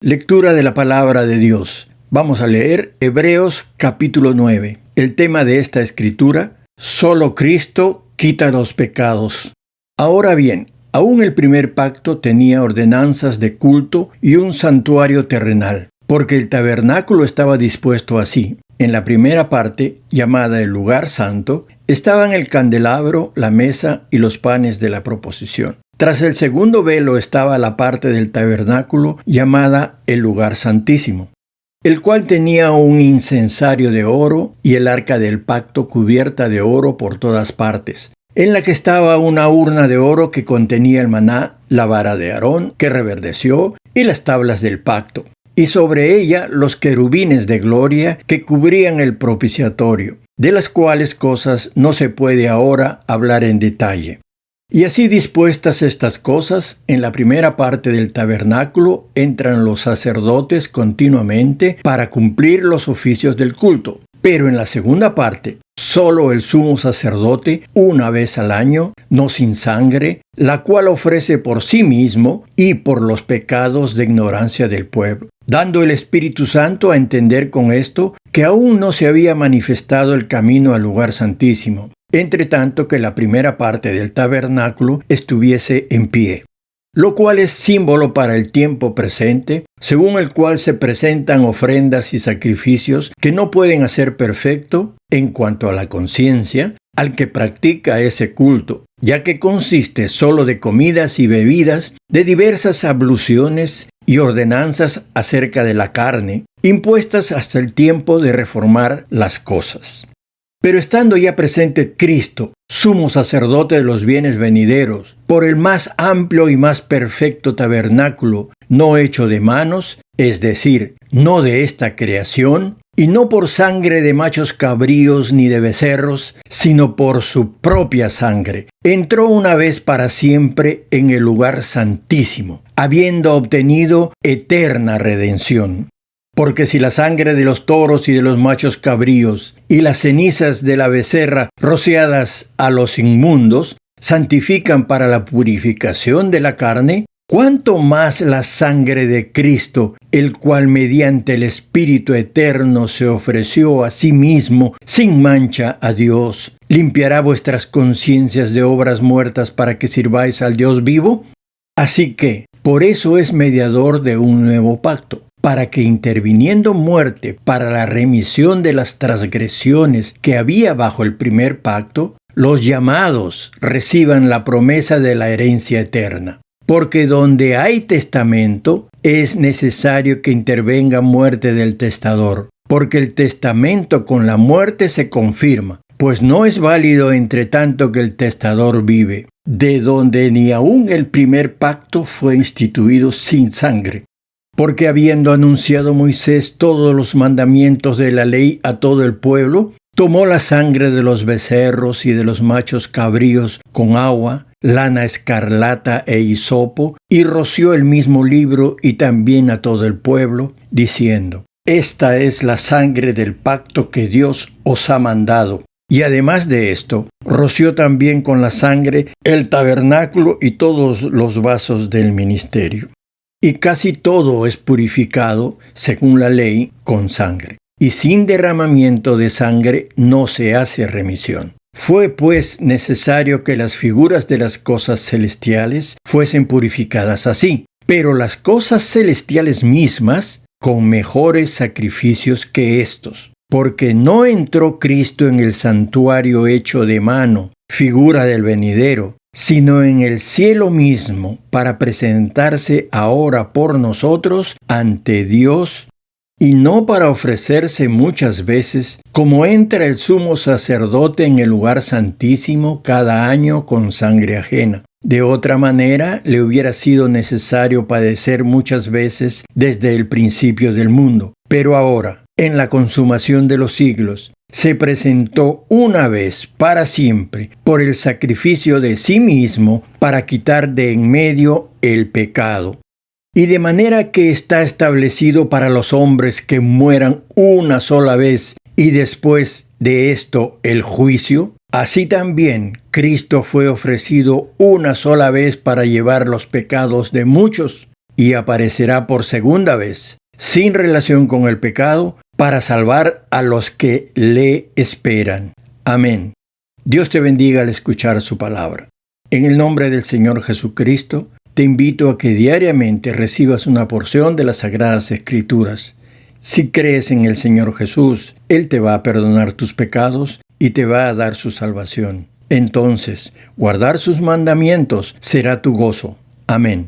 Lectura de la palabra de Dios. Vamos a leer Hebreos capítulo 9. El tema de esta escritura: solo Cristo quita los pecados. Ahora bien, aún el primer pacto tenía ordenanzas de culto y un santuario terrenal, porque el tabernáculo estaba dispuesto así. En la primera parte, llamada el lugar santo, estaban el candelabro, la mesa y los panes de la proposición. Tras el segundo velo estaba la parte del tabernáculo llamada el lugar santísimo, el cual tenía un incensario de oro y el arca del pacto cubierta de oro por todas partes, en la que estaba una urna de oro que contenía el maná, la vara de Aarón que reverdeció y las tablas del pacto, y sobre ella los querubines de gloria que cubrían el propiciatorio, de las cuales cosas no se puede ahora hablar en detalle. Y así dispuestas estas cosas, en la primera parte del tabernáculo entran los sacerdotes continuamente para cumplir los oficios del culto. Pero en la segunda parte, solo el sumo sacerdote, una vez al año, no sin sangre, la cual ofrece por sí mismo y por los pecados de ignorancia del pueblo, dando el Espíritu Santo a entender con esto que aún no se había manifestado el camino al lugar santísimo, entre tanto que la primera parte del tabernáculo estuviese en pie, lo cual es símbolo para el tiempo presente, según el cual se presentan ofrendas y sacrificios que no pueden hacer perfecto, en cuanto a la conciencia, al que practica ese culto, ya que consiste solo de comidas y bebidas, de diversas abluciones y ordenanzas acerca de la carne, impuestas hasta el tiempo de reformar las cosas. Pero estando ya presente Cristo, sumo sacerdote de los bienes venideros, por el más amplio y más perfecto tabernáculo, no hecho de manos, es decir, no de esta creación, y no por sangre de machos cabríos ni de becerros, sino por su propia sangre, entró una vez para siempre en el lugar santísimo, habiendo obtenido eterna redención. Porque si la sangre de los toros y de los machos cabríos y las cenizas de la becerra rociadas a los inmundos santifican para la purificación de la carne, ¿cuánto más la sangre de Cristo, el cual mediante el Espíritu eterno se ofreció a sí mismo sin mancha a Dios, limpiará vuestras conciencias de obras muertas para que sirváis al Dios vivo? Así que, por eso es mediador de un nuevo pacto, para que interviniendo muerte para la remisión de las transgresiones que había bajo el primer pacto, los llamados reciban la promesa de la herencia eterna. Porque donde hay testamento, es necesario que intervenga muerte del testador, porque el testamento con la muerte se confirma, pues no es válido entre tanto que el testador vive, de donde ni aun el primer pacto fue instituido sin sangre. Porque habiendo anunciado Moisés todos los mandamientos de la ley a todo el pueblo, tomó la sangre de los becerros y de los machos cabríos con agua, lana escarlata e hisopo, y roció el mismo libro y también a todo el pueblo, diciendo: Esta es la sangre del pacto que Dios os ha mandado. Y además de esto, roció también con la sangre el tabernáculo y todos los vasos del ministerio. Y casi todo es purificado, según la ley, con sangre. Y sin derramamiento de sangre no se hace remisión. Fue pues necesario que las figuras de las cosas celestiales fuesen purificadas así, pero las cosas celestiales mismas con mejores sacrificios que estos. Porque no entró Cristo en el santuario hecho de mano, figura del venidero, sino en el cielo mismo, para presentarse ahora por nosotros ante Dios, y no para ofrecerse muchas veces, como entra el sumo sacerdote en el lugar santísimo cada año con sangre ajena. De otra manera, le hubiera sido necesario padecer muchas veces desde el principio del mundo. Pero ahora, en la consumación de los siglos, se presentó una vez para siempre por el sacrificio de sí mismo para quitar de en medio el pecado. Y de manera que está establecido para los hombres que mueran una sola vez y después de esto el juicio, así también Cristo fue ofrecido una sola vez para llevar los pecados de muchos, y aparecerá por segunda vez, sin relación con el pecado, para salvar a los que le esperan. Amén. Dios te bendiga al escuchar su palabra. En el nombre del Señor Jesucristo, te invito a que diariamente recibas una porción de las Sagradas Escrituras. Si crees en el Señor Jesús, Él te va a perdonar tus pecados y te va a dar su salvación. Entonces, guardar sus mandamientos será tu gozo. Amén.